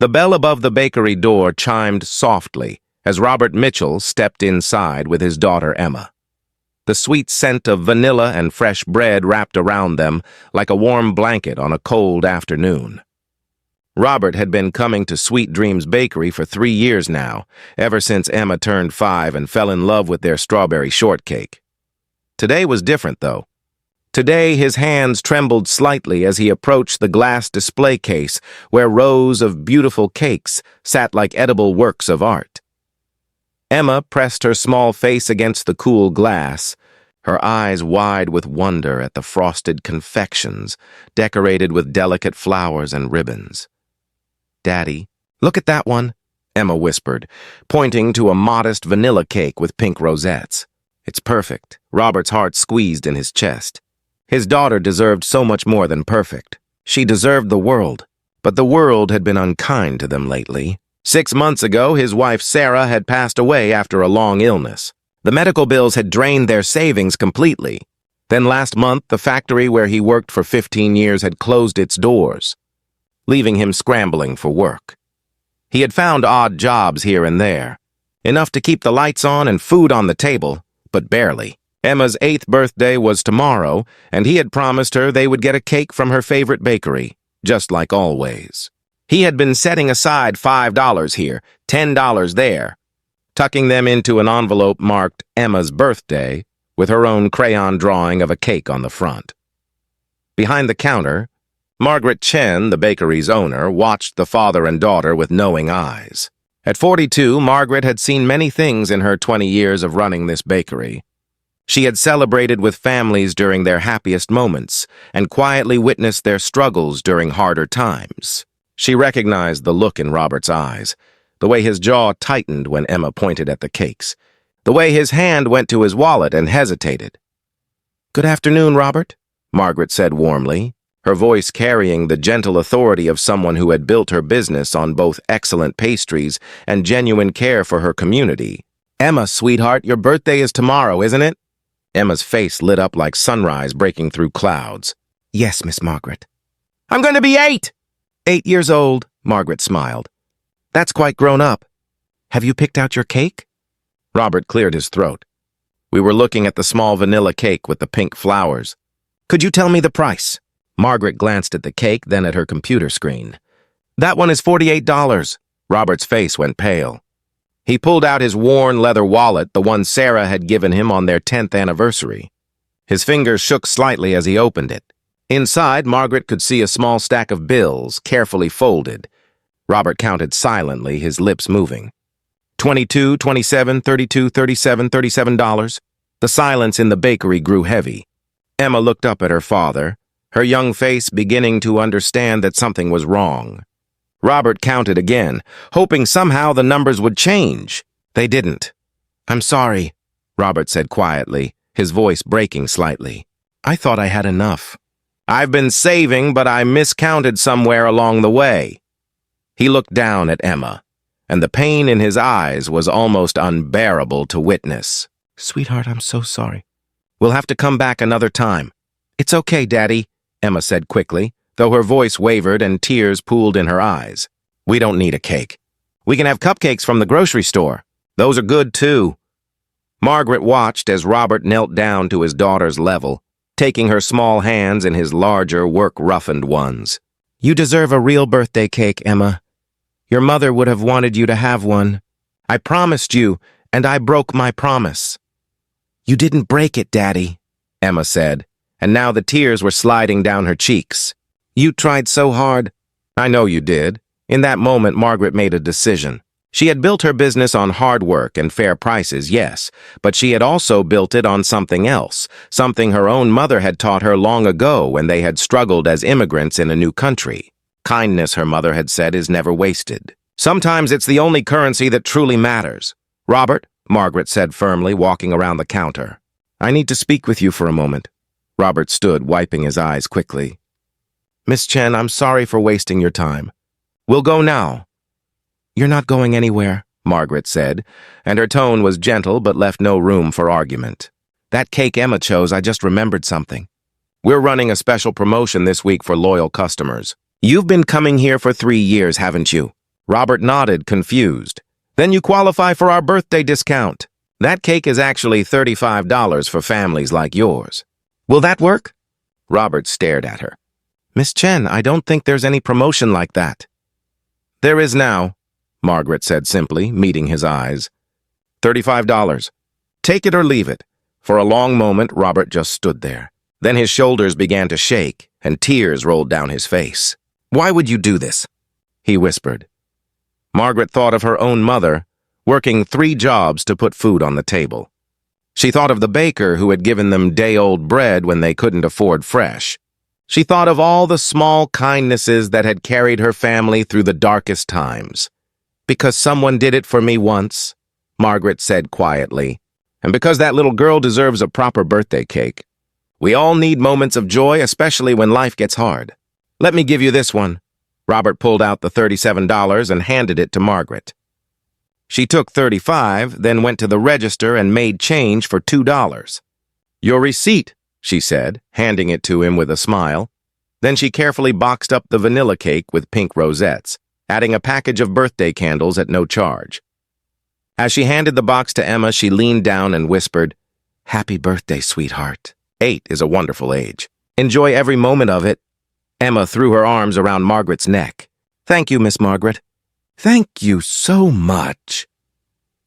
The bell above the bakery door chimed softly as Robert Mitchell stepped inside with his daughter Emma. The sweet scent of vanilla and fresh bread wrapped around them like a warm blanket on a cold afternoon. Robert had been coming to Sweet Dreams Bakery for 3 years now, ever since Emma turned 5 and fell in love with their strawberry shortcake. Today was different, though. Today, his hands trembled slightly as he approached the glass display case where rows of beautiful cakes sat like edible works of art. Emma pressed her small face against the cool glass, her eyes wide with wonder at the frosted confections decorated with delicate flowers and ribbons. "Daddy, look at that one," Emma whispered, pointing to a modest vanilla cake with pink rosettes. "It's perfect." Robert's heart squeezed in his chest. His daughter deserved so much more than perfect. She deserved the world, but the world had been unkind to them lately. 6 months ago, his wife Sarah had passed away after a long illness. The medical bills had drained their savings completely. Then last month, the factory where he worked for 15 years had closed its doors, leaving him scrambling for work. He had found odd jobs here and there, enough to keep the lights on and food on the table, but barely. Emma's 8th birthday was tomorrow, and he had promised her they would get a cake from her favorite bakery, just like always. He had been setting aside $5 here, $10 there, tucking them into an envelope marked Emma's birthday, with her own crayon drawing of a cake on the front. Behind the counter, Margaret Chen, the bakery's owner, watched the father and daughter with knowing eyes. At 42, Margaret had seen many things in her 20 years of running this bakery. She had celebrated with families during their happiest moments and quietly witnessed their struggles during harder times. She recognized the look in Robert's eyes, the way his jaw tightened when Emma pointed at the cakes, the way his hand went to his wallet and hesitated. "Good afternoon, Robert," Margaret said warmly, her voice carrying the gentle authority of someone who had built her business on both excellent pastries and genuine care for her community. "Emma, sweetheart, your birthday is tomorrow, isn't it?" Emma's face lit up like sunrise breaking through clouds. "Yes, Miss Margaret." "I'm going to be 8! 8 years old," Margaret smiled. "That's quite grown up. Have you picked out your cake?" Robert cleared his throat. "We were looking at the small vanilla cake with the pink flowers." "Could you tell me the price?" Margaret glanced at the cake, then at her computer screen. "That one is $48. Robert's face went pale. He pulled out his worn leather wallet, the one Sarah had given him on their 10th anniversary. His fingers shook slightly as he opened it. Inside, Margaret could see a small stack of bills, carefully folded. Robert counted silently, his lips moving. $22, $27, $32, $37, $37. The silence in the bakery grew heavy. Emma looked up at her father, her young face beginning to understand that something was wrong. Robert counted again, hoping somehow the numbers would change. They didn't. "I'm sorry," Robert said quietly, his voice breaking slightly. "I thought I had enough. I've been saving, but I miscounted somewhere along the way." He looked down at Emma, and the pain in his eyes was almost unbearable to witness. "Sweetheart, I'm so sorry. We'll have to come back another time." "It's okay, Daddy," Emma said quickly, though her voice wavered and tears pooled in her eyes. "We don't need a cake. We can have cupcakes from the grocery store. Those are good, too." Margaret watched as Robert knelt down to his daughter's level, taking her small hands in his larger, work-roughened ones. "You deserve a real birthday cake, Emma. Your mother would have wanted you to have one. I promised you, and I broke my promise." "You didn't break it, Daddy," Emma said, and now the tears were sliding down her cheeks. "You tried so hard." "I know you did." In that moment, Margaret made a decision. She had built her business on hard work and fair prices, yes, but she had also built it on something else, something her own mother had taught her long ago when they had struggled as immigrants in a new country. Kindness, her mother had said, is never wasted. Sometimes it's the only currency that truly matters. "Robert," Margaret said firmly, walking around the counter. "I need to speak with you for a moment." Robert stood, wiping his eyes quickly. "Miss Chen, I'm sorry for wasting your time. We'll go now." "You're not going anywhere," Margaret said, and her tone was gentle but left no room for argument. "That cake Emma chose, I just remembered something. We're running a special promotion this week for loyal customers. You've been coming here for 3 years, haven't you? Robert nodded, confused. Then you qualify for our birthday discount. That cake is actually $35 for families like yours. Will that work? Robert stared at her. Miss Chen, I don't think there's any promotion like that. There is now, Margaret said simply, meeting his eyes. $35. Take it or leave it. For a long moment, Robert just stood there. Then his shoulders began to shake, and tears rolled down his face. Why would you do this? He whispered. Margaret thought of her own mother, working 3 jobs to put food on the table. She thought of the baker who had given them day-old bread when they couldn't afford fresh. She thought of all the small kindnesses that had carried her family through the darkest times. Because someone did it for me once, Margaret said quietly, and because that little girl deserves a proper birthday cake. We all need moments of joy, especially when life gets hard. Let me give you this one. Robert pulled out the $37 and handed it to Margaret. She took $35, then went to the register and made change for $2. Your receipt, she said, handing it to him with a smile. Then she carefully boxed up the vanilla cake with pink rosettes, adding a package of birthday candles at no charge. As she handed the box to Emma, she leaned down and whispered, Happy birthday, sweetheart. 8 is a wonderful age. Enjoy every moment of it. Emma threw her arms around Margaret's neck. Thank you, Miss Margaret. Thank you so much.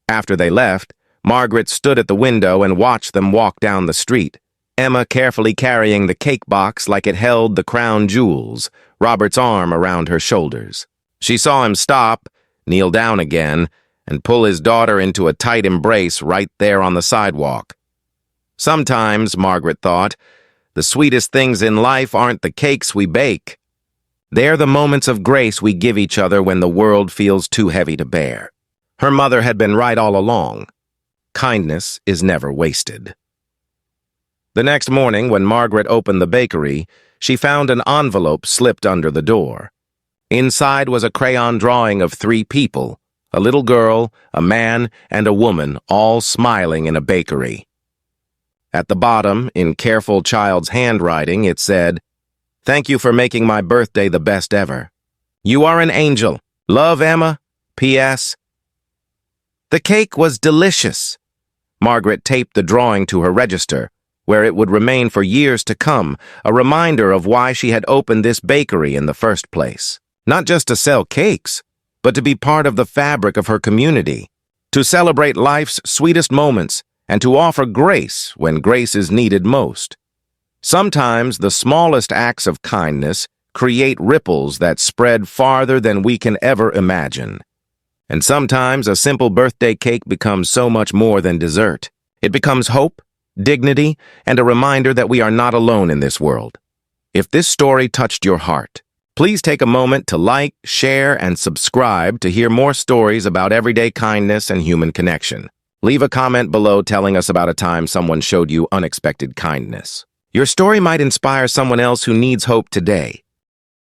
After they left, Margaret stood at the window and watched them walk down the street, Emma carefully carrying the cake box like it held the crown jewels, Robert's arm around her shoulders. She saw him stop, kneel down again, and pull his daughter into a tight embrace right there on the sidewalk. Sometimes, Margaret thought, the sweetest things in life aren't the cakes we bake. They're the moments of grace we give each other when the world feels too heavy to bear. Her mother had been right all along. Kindness is never wasted. The next morning, when Margaret opened the bakery, she found an envelope slipped under the door. Inside was a crayon drawing of 3 people, a little girl, a man, and a woman, all smiling in a bakery. At the bottom, in careful child's handwriting, it said, Thank you for making my birthday the best ever. You are an angel. Love, Emma. P.S. The cake was delicious. Margaret taped the drawing to her register, where it would remain for years to come, a reminder of why she had opened this bakery in the first place. Not just to sell cakes, but to be part of the fabric of her community, to celebrate life's sweetest moments, and to offer grace when grace is needed most. Sometimes the smallest acts of kindness create ripples that spread farther than we can ever imagine. And sometimes a simple birthday cake becomes so much more than dessert. It becomes hope, dignity, and a reminder that we are not alone in this world. If this story touched your heart, please take a moment to like, share, and subscribe to hear more stories about everyday kindness and human connection. Leave a comment below telling us about a time someone showed you unexpected kindness. Your story might inspire someone else who needs hope today.